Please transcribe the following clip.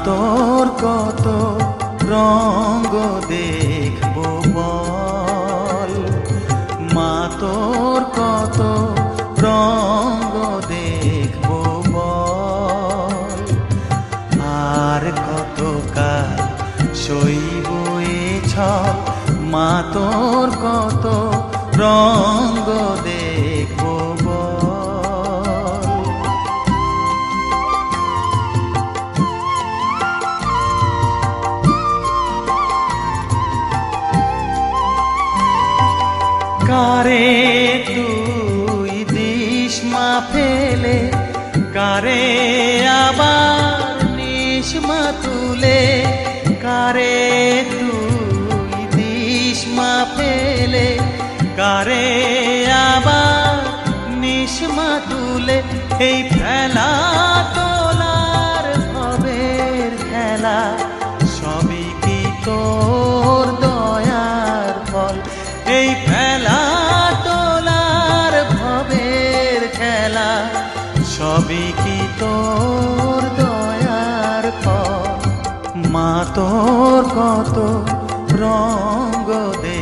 তোর কত রঙ্গ দেখবো বল, মা তোর কত রঙ্গ দেখবো বল। আর কত কাল সইব এ ছল, মা তোর কত রঙ্গ দেখবো বল। কারে তুই দিস মা ফেলে, কারে আবার নিস মা তুলে। কারে তুই দিস মা ফেলে, কারে আবার নিস মা তুলে। এই ফেলা তোলার ভবের খেলা, সবই কি তোর দয়ার ফল। এই ফেলা তোলার ভবের খেলা, সবই কি তোর দয়ার ফল। মা তোর কত রঙ্গ দে